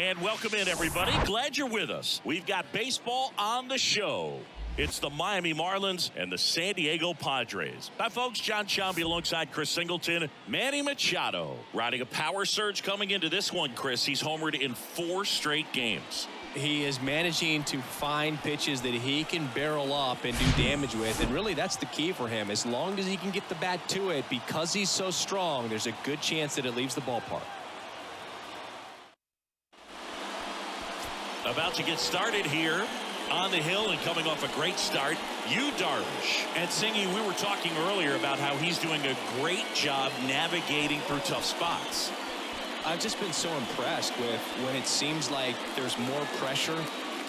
And welcome in, everybody. Glad you're with us. We've got baseball on the show. It's the Miami Marlins and the San Diego Padres. Hi, folks. John Sciambi alongside Chris Singleton. Manny Machado riding a power surge coming into this one, Chris. He's homered in 4 straight games. He is managing to find pitches that he can barrel up and do damage with, and really that's the key for him. As long as he can get the bat to it, because he's so strong, there's a good chance that it leaves the ballpark. About to get started here on the hill and coming off a great start, Yu Darvish. And Singy, we were talking earlier about how he's doing a great job navigating through tough spots. I've just been so impressed with when it seems like there's more pressure,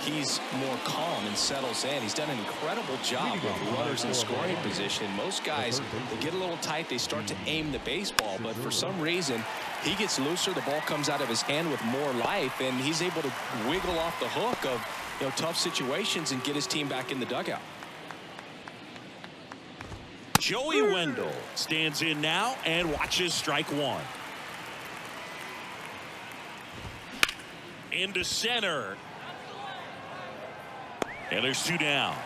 he's more calm and settles in. He's done an incredible job with runners in scoring position. Most guys, they get a little tight, they start to aim the baseball, but for some reason, he gets looser, the ball comes out of his hand with more life, and he's able to wiggle off the hook of tough situations and get his team back in the dugout. Joey Wendell stands in now and watches strike one. Into center. And there's 2 down.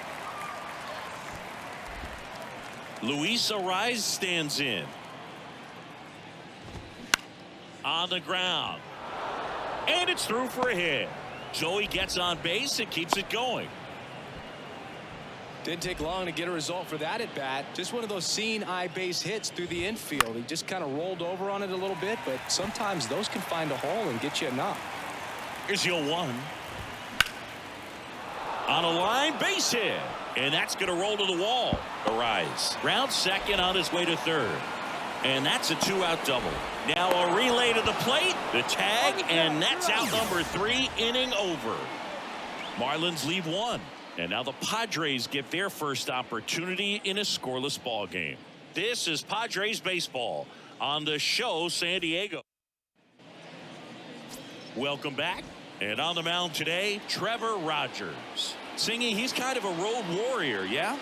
Luis Arraez stands in. On the ground. And it's through for a hit. Joey gets on base and keeps it going. Didn't take long to get a result for that at bat. Just one of those seeing eye base hits through the infield. He just kind of rolled over on it a little bit, but sometimes those can find a hole and get you a knock. Here's your 1. On a line, base hit. And that's going to roll to the wall. Arraez round second on his way to third. And that's a 2-out double. Now a relay to the plate, the tag, and that's out number 3, inning over. Marlins leave 1. And now the Padres get their first opportunity in a scoreless ball game. This is Padres baseball on the show, San Diego. Welcome back. And on the mound today, Trevor Rogers. Singy, he's kind of a road warrior, yeah?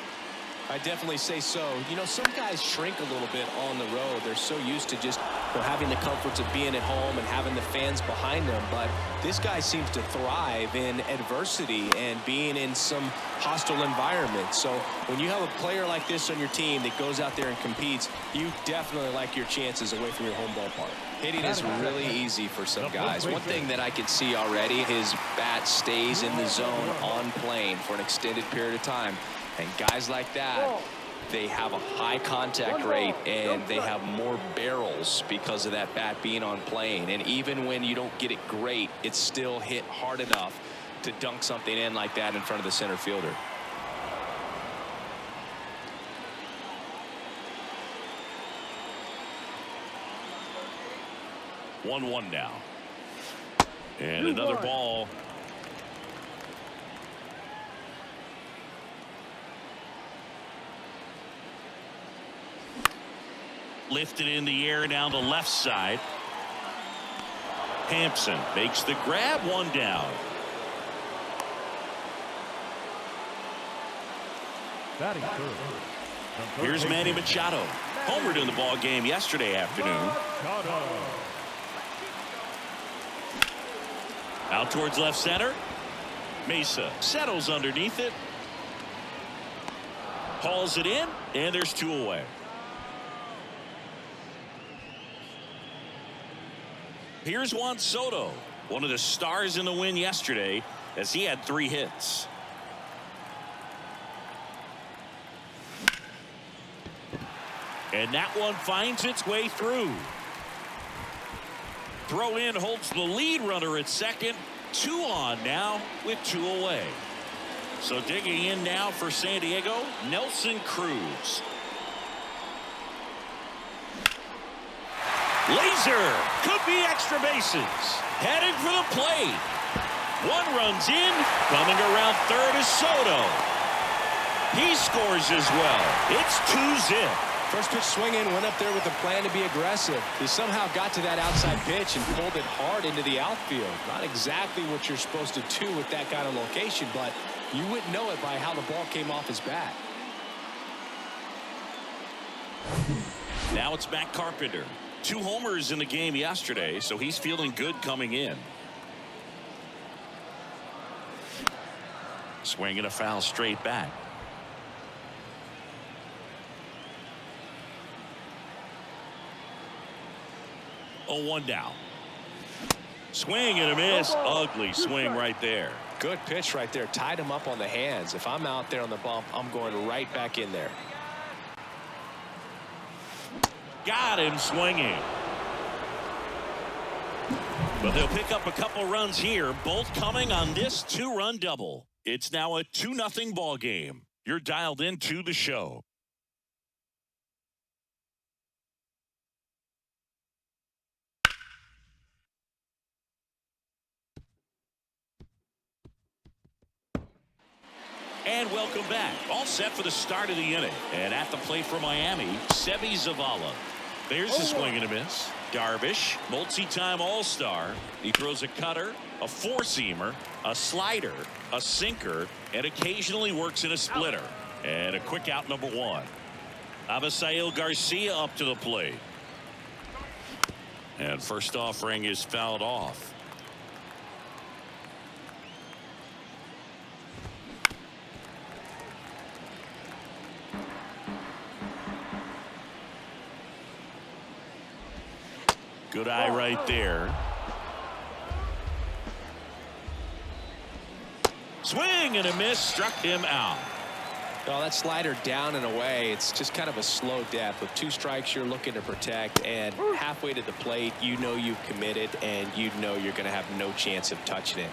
I definitely say so. Some guys shrink a little bit on the road. They're so used to just having the comforts of being at home and having the fans behind them. But this guy seems to thrive in adversity and being in some hostile environment. So when you have a player like this on your team that goes out there and competes, you definitely like your chances away from your home ballpark. Hitting is really easy for some guys. One thing that I can see already, his bat stays in the zone on plane for an extended period of time. And guys like that, they have a high contact rate and they have more barrels because of that bat being on plane. And even when you don't get it great, it's still hit hard enough to dunk something in like that in front of the center fielder. One now. And another ball. Lifted in the air down the left side. Hampson makes the grab, 1 down. Here's Manny Machado. Homered in the ball game yesterday afternoon. Out towards left center. Mesa settles underneath it. Hauls it in, and there's 2 away. Here's Juan Soto, one of the stars in the win yesterday, as he had 3 hits. And that one finds its way through. Throw in holds the lead runner at second. 2 on now with 2 away. So digging in now for San Diego, Nelson Cruz. Laser could be extra bases. Headed for the plate. 1 runs in. Coming around third is Soto. He scores as well. It's 2-zip. First pitch swinging, went up there with a plan to be aggressive. He somehow got to that outside pitch and pulled it hard into the outfield. Not exactly what you're supposed to do with that kind of location, but you wouldn't know it by how the ball came off his bat. Now it's Matt Carpenter. 2 homers in the game yesterday, so he's feeling good coming in. Swing and a foul straight back. 0-1 now. Swing and a miss. Ugly swing right there. Good pitch right there. Tied him up on the hands. If I'm out there on the bump, I'm going right back in there. Got him swinging. But they'll pick up a couple runs here, both coming on this 2-run double. It's now a 2-0 ball game. You're dialed into the show. And welcome back. All set for the start of the inning. And at the plate for Miami, Seby Zavala. There's a swing and a miss. Darvish, multi-time All-Star. He throws a cutter, a four-seamer, a slider, a sinker, and occasionally works in a splitter. And a quick out, number 1. Abisail Garcia up to the plate. And first offering is fouled off. Good eye right there. Swing and a miss, struck him out. Well, that slider down and away, it's just kind of a slow death. With 2 strikes you're looking to protect, and halfway to the plate you know you've committed and you know you're going to have no chance of touching it.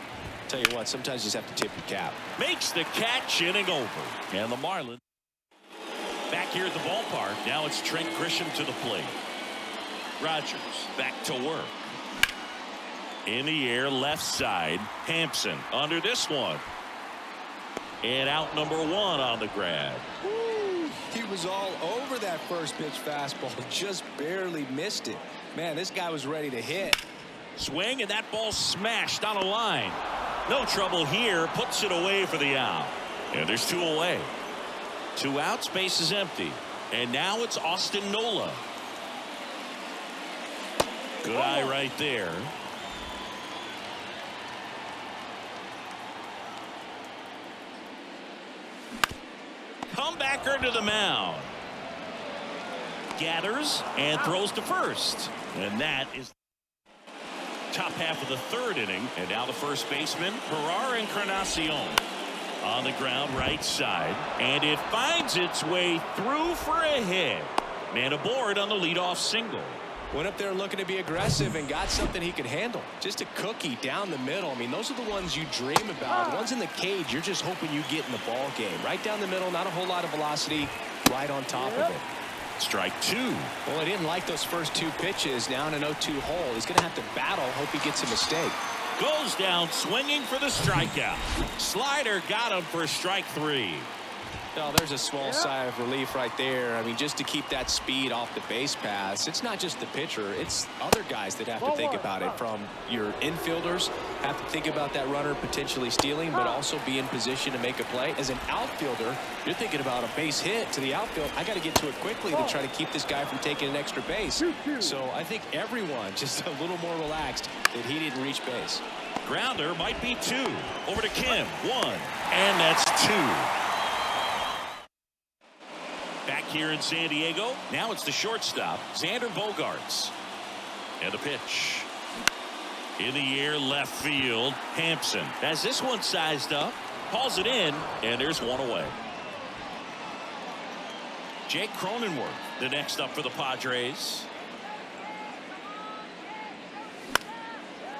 Tell you what, sometimes you just have to tip your cap. Makes the catch, inning over. And the Marlins back here at the ballpark. Now it's Trent Grisham to the plate. Rogers back to work. In the air, left side. Hampson under this one. And out number 1 on the grab. Woo, he was all over that first pitch fastball. Just barely missed it. Man, this guy was ready to hit. Swing, and that ball smashed on a line. No trouble here. Puts it away for the out. And there's 2 away. 2 outs, base is empty. And now it's Austin Nola. Good eye right there. Comebacker to the mound. Gathers and throws to first. And that is top half of the 3rd inning. And now the first baseman, Herrera Encarnacion. On the ground right side. And it finds its way through for a hit. Man aboard on the leadoff single. Went up there looking to be aggressive and got something he could handle. Just a cookie down the middle. I mean, those are the ones you dream about. The ones in the cage, you're just hoping you get in the ball game. Right down the middle, not a whole lot of velocity, right on top of it. Strike 2. Well, he didn't like those first 2 pitches. Now in an 0-2 hole. He's going to have to battle. Hope he gets a mistake. Goes down swinging for the strikeout. Slider got him for strike 3. Well, there's a small sigh of relief right there. I mean, just to keep that speed off the base paths. It's not just the pitcher. It's other guys that have to think about it. From your infielders have to think about that runner potentially stealing, but also be in position to make a play. As an outfielder, you're thinking about a base hit to the outfield. I got to get to it quickly to try to keep this guy from taking an extra base. So I think everyone just a little more relaxed that he didn't reach base. Grounder might be 2. Over to Kim. 1. And that's 2. Back here in San Diego, now it's the shortstop, Xander Bogaerts. And the pitch. In the air, left field, Hampson has this one sized up, calls it in, and there's 1 away. Jake Cronenworth, the next up for the Padres.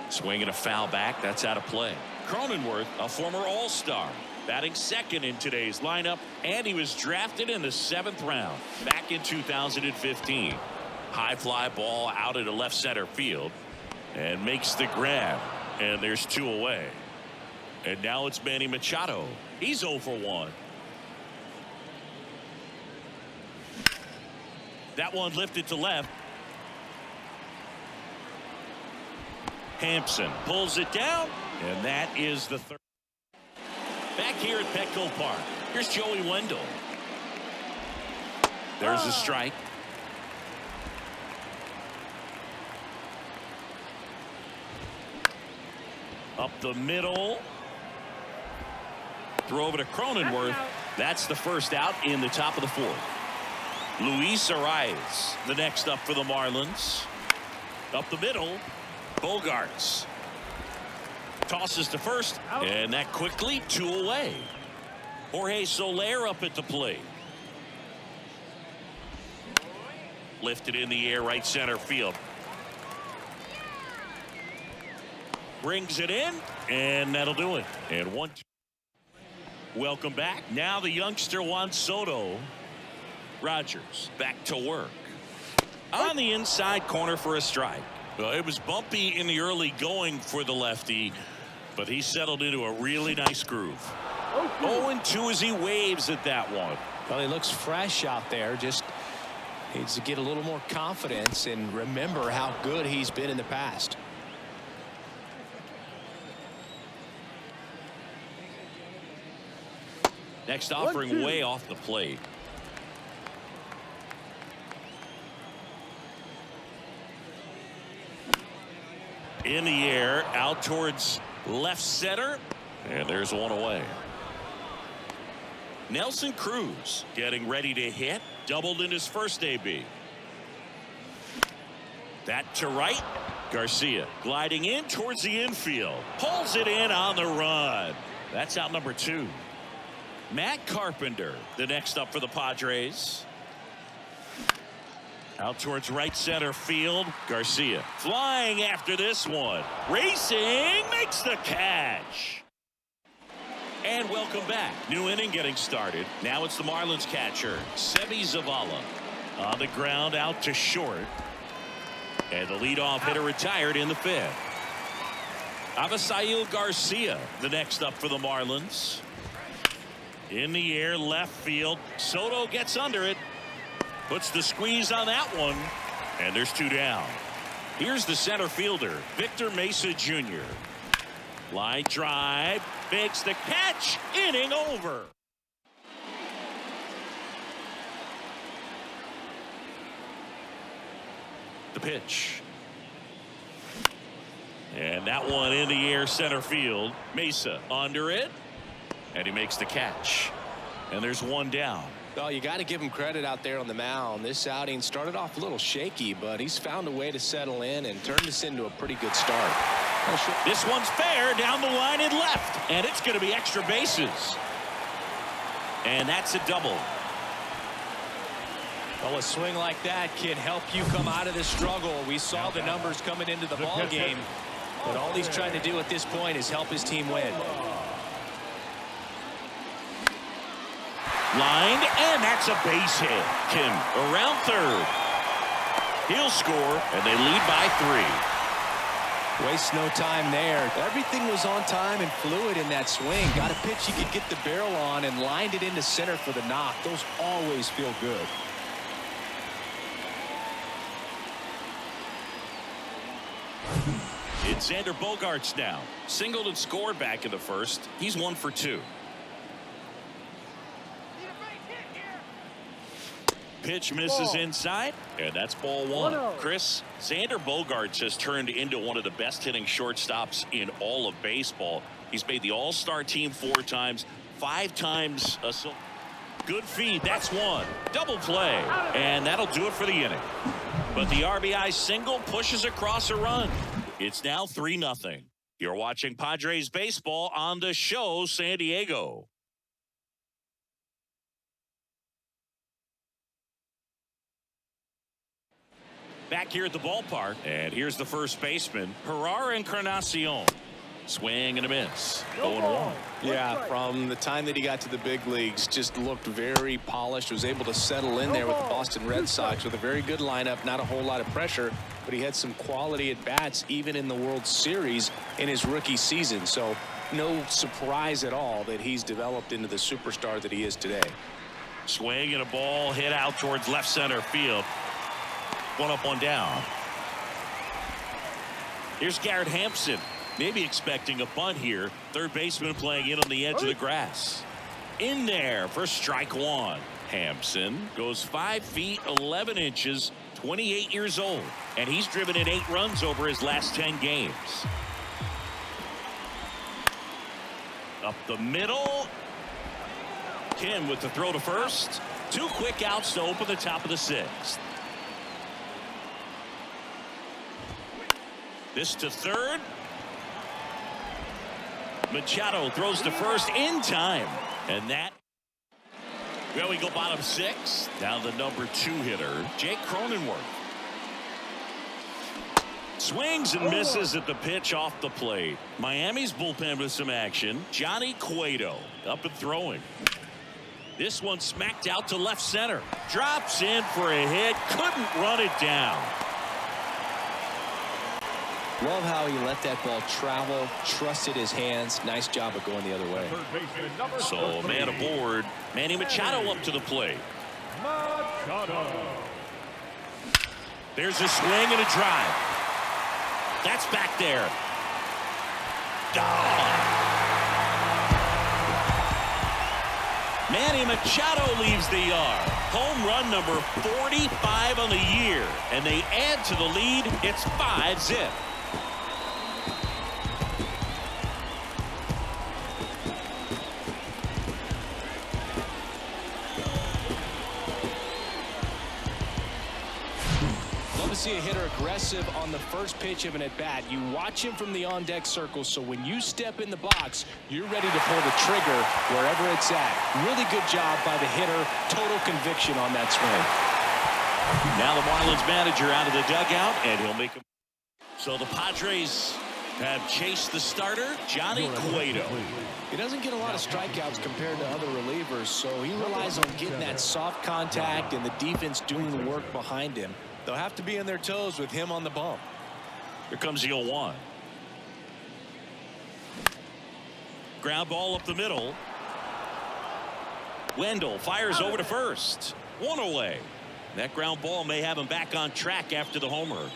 Swing and a foul back, that's out of play. Cronenworth, a former All-Star. Batting 2nd in today's lineup, and he was drafted in the 7th round back in 2015. High fly ball out into left center field and makes the grab, and there's 2 away. And now it's Manny Machado. He's 0 for 1. That one lifted to left. Hampson pulls it down, and that is the 3rd. Back here at Petco Park, here's Joey Wendell. There's a strike. Up the middle. Throw over to Cronenworth. That's the first out in the top of the fourth. Luis Arias, the next up for the Marlins. Up the middle, Bogarts. Tosses to first, and that quickly 2 away. Jorge Soler up at the plate. Lifted in the air, right center field. Brings it in, and that'll do it. And 1-2. Welcome back. Now the youngster Juan Soto. Rogers back to work. On the inside corner for a strike. Well, it was bumpy in the early going for the lefty, but he settled into a really nice groove. 0-2 as he waves at that one. Well, he looks fresh out there. Just needs to get a little more confidence and remember how good he's been in the past. Next offering way off the plate. In the air, out towards left center, and there's one away. Nelson Cruz getting ready to hit. Doubled in his first AB. That to right. Garcia gliding in towards the infield. Pulls it in on the run. That's out number 2. Matt Carpenter, the next up for the Padres. Out towards right center field. Garcia flying after this one. Racing, makes the catch. And welcome back. New inning getting started. Now it's the Marlins catcher, Seby Zavala. On the ground, out to short. And the leadoff hitter retired in the 5th. Avisail Garcia, the next up for the Marlins. In the air, left field. Soto gets under it. Puts the squeeze on that one. And there's 2 down. Here's the center fielder, Victor Mesa Jr. Line drive. Makes the catch. Inning over. The pitch. And that one in the air, center field. Mesa under it. And he makes the catch. And there's 1 down. Well, you got to give him credit out there on the mound. This outing started off a little shaky, but he's found a way to settle in and turn this into a pretty good start. This one's fair down the line and left, and it's going to be extra bases. And that's a double. Well, a swing like that can help you come out of the struggle. We saw the numbers coming into the ball game, but all he's trying to do at this point is help his team win. Lined, and that's a base hit. Kim around third. He'll score, and they lead by 3. Waste no time there. Everything was on time and fluid in that swing. Got a pitch you could get the barrel on and lined it into center for the knock. Those always feel good. It's Xander Bogaerts now. Singled and scored back in the first. He's 1 for 2. Pitch misses inside, and that's ball 1. Chris, Xander Bogaerts has turned into one of the best hitting shortstops in all of baseball. He's made the All-Star team 4 times, 5 times a good feed. That's 1. Double play, and that'll do it for the inning. But the RBI single pushes across a run. It's now 3-0. You're watching Padres baseball on the show, San Diego. Back here at the ballpark, and here's the first baseman, Herrera Encarnacion. Swing and a miss. 0-1. Yeah, from the time that he got to the big leagues, just looked very polished, was able to settle in there with the Boston Red Sox with a very good lineup, not a whole lot of pressure, but he had some quality at bats even in the World Series in his rookie season. So no surprise at all that he's developed into the superstar that he is today. Swing and a ball hit out towards left center field. 1 up, 1 down. Here's Garrett Hampson. Maybe expecting a bunt here. Third baseman playing in on the edge of the grass. In there for strike 1. Hampson goes 5 feet 11 inches, 28 years old, and he's driven in 8 runs over his last 10 games. Up the middle, Kim with the throw to first. 2 quick outs to open the top of the 6th. This to third. Machado throws to first in time. And that. Well, we go bottom 6. Now the number 2 hitter, Jake Cronenworth. Swings and misses at the pitch off the plate. Miami's bullpen with some action. Johnny Cueto up and throwing. This one smacked out to left center. Drops in for a hit. Couldn't run it down. Love how he let that ball travel, trusted his hands. Nice job of going the other way. So a man aboard. Manny Machado up to the plate. Machado. There's a swing and a drive. That's back there. Manny Machado leaves the yard. Home run number 45 on the year. And they add to the lead. It's 5-zip. See a hitter aggressive on the first pitch of an at-bat. You watch him from the on-deck circle, so when you step in the box, you're ready to pull the trigger wherever it's at. Really good job by the hitter. Total conviction on that swing. Now the Marlins manager out of the dugout, and he'll make him. So the Padres have chased the starter, Johnny Cueto. He doesn't get a lot of strikeouts compared to other relievers, so he relies on getting that soft contact and the defense doing the work behind him. They'll have to be on their toes with him on the bump. Here comes the 0-1. Ground ball up the middle. Wendell fires over to first. 1 away. That ground ball may have him back on track after the homer.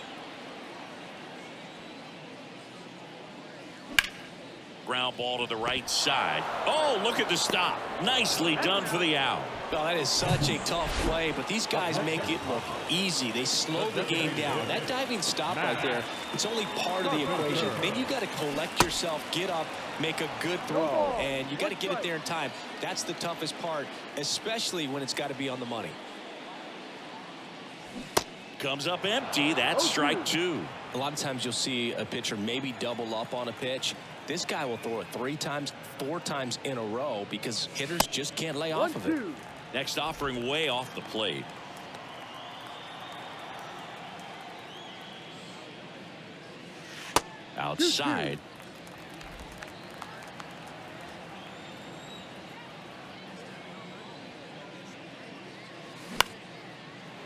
Ground ball to the right side. Oh, look at the stop. Nicely done for the out. Well, that is such a tough play, but these guys make it look easy. They slow the game down. That diving stop right there, it's only part of the equation. Then you got to collect yourself, get up, make a good throw, and you got to get it there in time. That's the toughest part, especially when it's got to be on the money. Comes up empty. That's strike 2. A lot of times you'll see a pitcher maybe double up on a pitch. This guy will throw it 3 times, 4 times in a row because hitters just can't lay off of it. Next offering way off the plate. Outside.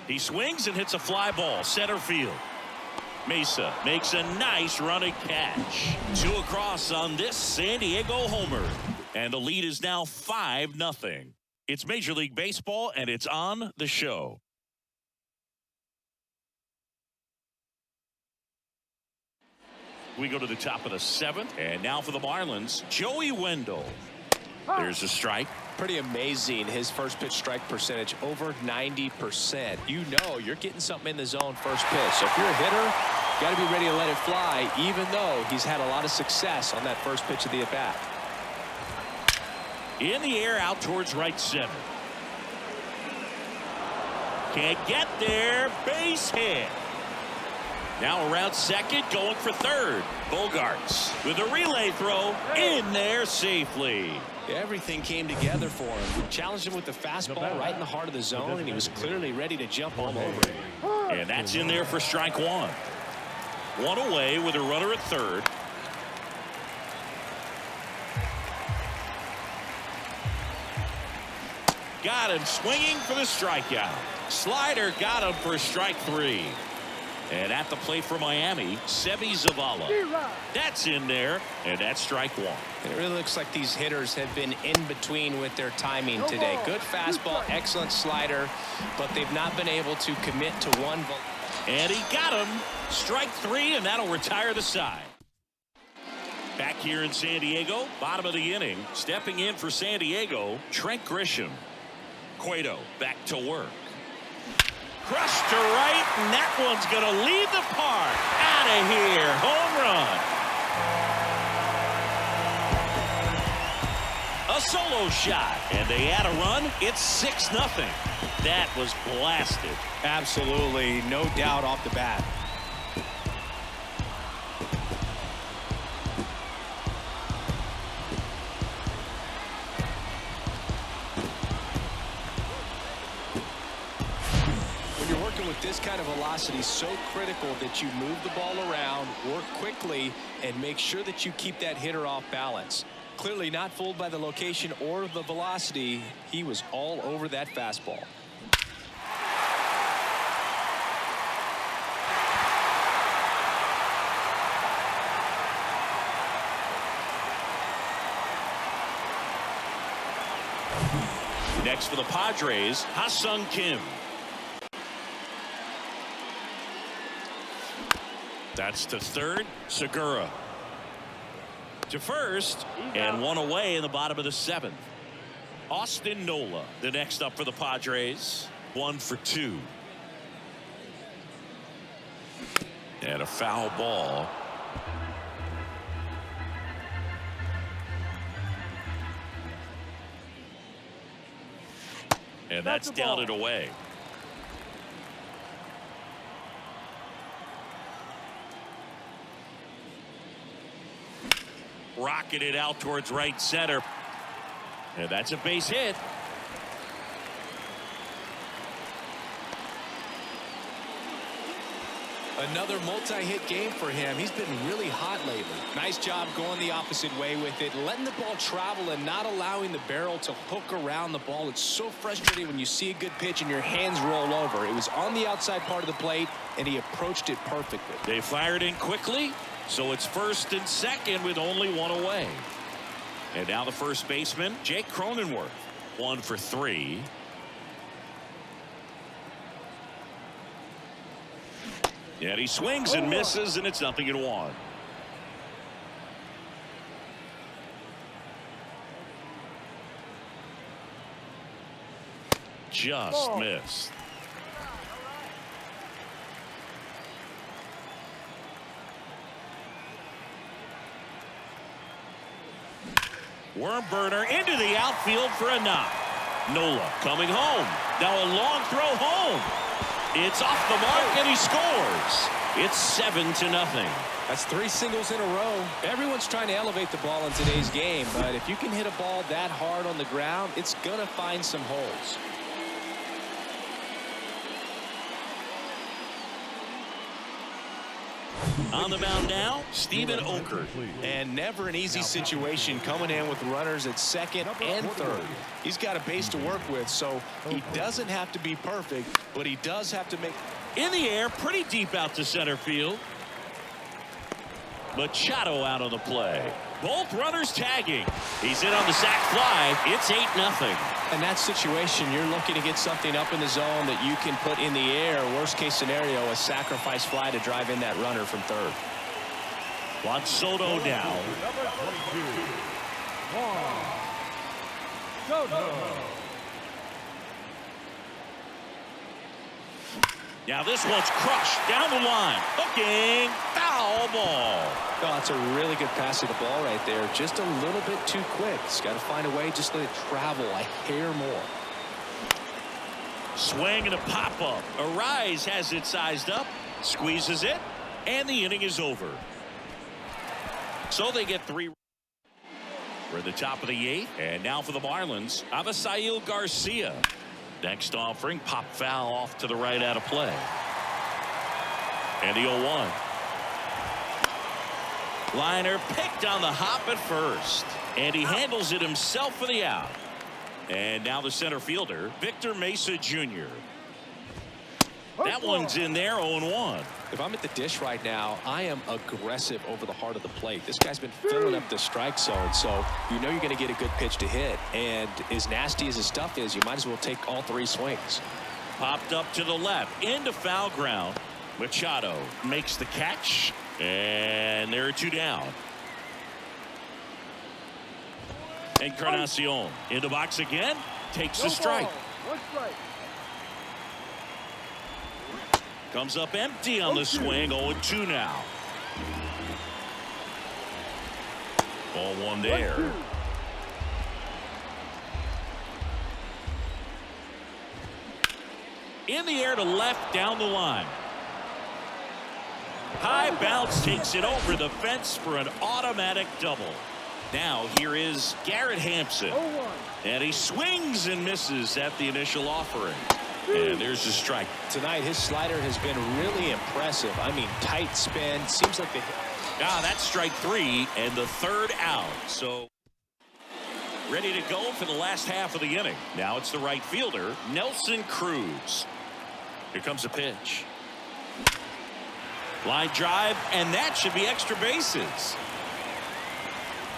He swings and hits a fly ball center field. Mesa makes a nice running catch. 2 across on this San Diego homer. And the lead is now 5-0. It's Major League Baseball, and it's on the show. We go to the top of the 7th, and now for the Marlins, Joey Wendell. There's a strike. Pretty amazing. His first pitch strike percentage over 90%. You know you're getting something in the zone first pitch. So if you're a hitter, you got to be ready to let it fly, even though he's had a lot of success on that first pitch of the at-bat. In the air out towards right center. Can't get there. Base hit. Now around second, going for third. Bogarts with a relay throw in there safely. Everything came together for him. Challenged him with the fastball right in the heart of the zone, and he was clearly ready to jump all over it. And that's in there for strike 1. 1 away with a runner at third. Got him swinging for the strikeout. Slider got him for strike 3. And at the plate for Miami, Seby Zavala. That's in there, and that's strike 1. It really looks like these hitters have been in between with their timing today. Good fastball, excellent slider, but they've not been able to commit to one. And he got him. Strike 3, and that'll retire the side. Back here in San Diego, bottom of the inning, stepping in for San Diego, Trent Grisham. Cueto back to work. Crushed to right, and that one's going to leave the park. Out of here. Home run. A solo shot, and they add a run. It's 6-0. That was blasted. Absolutely, no doubt off the bat. When you're working with this kind of velocity, so critical that you move the ball around, work quickly, and make sure that you keep that hitter off balance. Clearly not fooled by the location or the velocity. He was all over that fastball. Next for the Padres, Ha-Sung Kim. That's to third, Segura. To first, and one away in the bottom of the 7th. Austin Nola, the next up for the Padres. 1 for 2. And a foul ball. And that's down and away. Rocketed out towards right center. And that's a base hit. Another multi-hit game for him. He's been really hot lately. Nice job going the opposite way with it, letting the ball travel and not allowing the barrel to hook around the ball. It's so frustrating when you see a good pitch and your hands roll over. It was on the outside part of the plate, and he approached it perfectly. They fired in quickly, so it's first and second with only one away. And now the first baseman, Jake Cronenworth. 1 for 3. And he swings and misses, and it's 0-1. Just missed. Worm burner into the outfield for a knock. Nola coming home. Now a long throw home. It's off the mark, and he scores. It's 7-0. That's 3 singles in a row. Everyone's trying to elevate the ball in today's game, but if you can hit a ball that hard on the ground, it's going to find some holes. On the mound now, Steven Okert. And never an easy situation coming in with runners at second and third. He's got a base to work with, so he doesn't have to be perfect, but he does have to make... In the air, pretty deep out to center field. Machado out on the play. Both runners tagging. He's in on the sac fly. It's 8-0. In that situation, you're looking to get something up in the zone that you can put in the air. Worst case scenario, a sacrifice fly to drive in that runner from third. Juan Soto now. Number 22, Juan Soto. Now this one's crushed down the line. Hooking. Foul ball. Oh, it's a really good pass of the ball right there. Just a little bit too quick. He's got to find a way, just let it travel a hair more. Swing and a pop-up. Arise has it sized up. Squeezes it. And the inning is over. So they get 3. We're at the top of the 8th. And now for the Marlins, Avisail Garcia. Next offering, pop foul off to the right out of play. And the 0-1. Liner picked on the hop at first. And he handles it himself for the out. And now the center fielder, Victor Mesa Jr. That one's in there, 0-1. If I'm at the dish right now, I am aggressive over the heart of the plate. This guy's been filling up the strike zone, so you know you're going to get a good pitch to hit. And as nasty as his stuff is, you might as well take all 3 swings. Popped up to the left, into foul ground. Machado makes the catch, and there are 2 down. Encarnacion in the box again, takes a strike. Comes up empty on the swing. 0-2 now. Ball 1 there. In the air to left down the line. High bounce takes it over the fence for an automatic double. Now here is Garrett Hampson. And he swings and misses at the initial offering. And there's a strike. Tonight his slider has been really impressive. I mean, tight spin. Seems like that's strike 3 and the third out. So ready to go for the last half of the inning. Now it's the right fielder, Nelson Cruz. Here comes a pitch. Line drive, and that should be extra bases.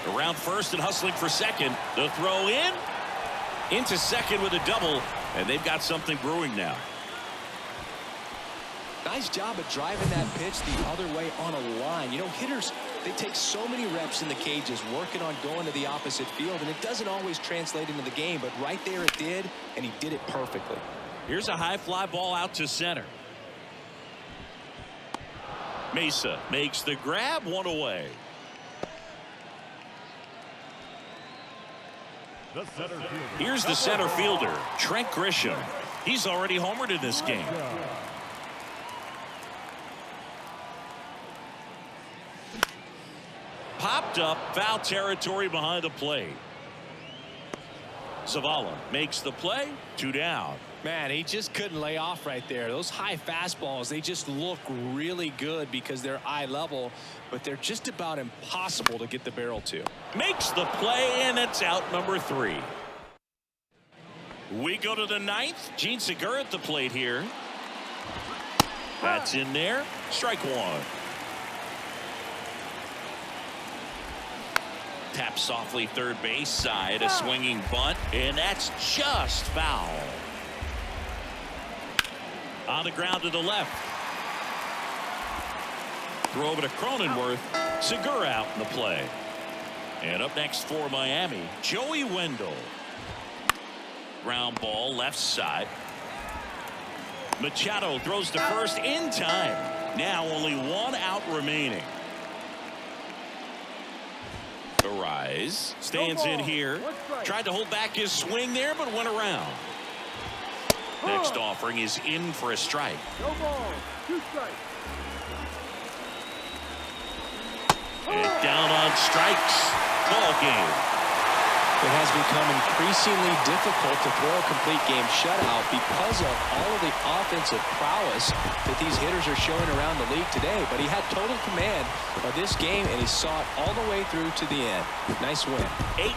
Around first and hustling for second. The throw in. Into second with a double, and they've got something brewing now. Nice job of driving that pitch the other way on a line. You know, hitters, they take so many reps in the cages working on going to the opposite field, and it doesn't always translate into the game, but right there it did, and he did it perfectly. Here's a high fly ball out to center. Mesa makes the grab, one away. Here's the center fielder, Trent Grisham. He's already homered in this game. Popped up, foul territory behind the plate. Zavala makes the play, 2 down. Man, he just couldn't lay off right there. Those high fastballs, they just look really good because they're eye level, but they're just about impossible to get the barrel to. Makes the play, and it's out number 3. We go to the 9th. Gene Segura at the plate here. That's in there. Strike 1. Tap softly third base side, a swinging bunt, and that's just foul. On the ground to the left. Throw over to Cronenworth. Segura out in the play. And up next for Miami, Joey Wendell. Ground ball left side. Machado throws to first in time. Now only 1 out remaining. Arise. Stands in here. Tried to hold back his swing there, but went around. Next offering is in for a strike. No ball, 2 strikes. And down on strikes. Ball game. It has become increasingly difficult to throw a complete game shutout because of all of the offensive prowess that these hitters are showing around the league today. But he had total command of this game, and he saw it all the way through to the end. Nice win.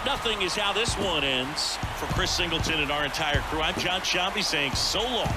8-0 is how this one ends. For Chris Singleton and our entire crew, I'm John Shambi saying so long.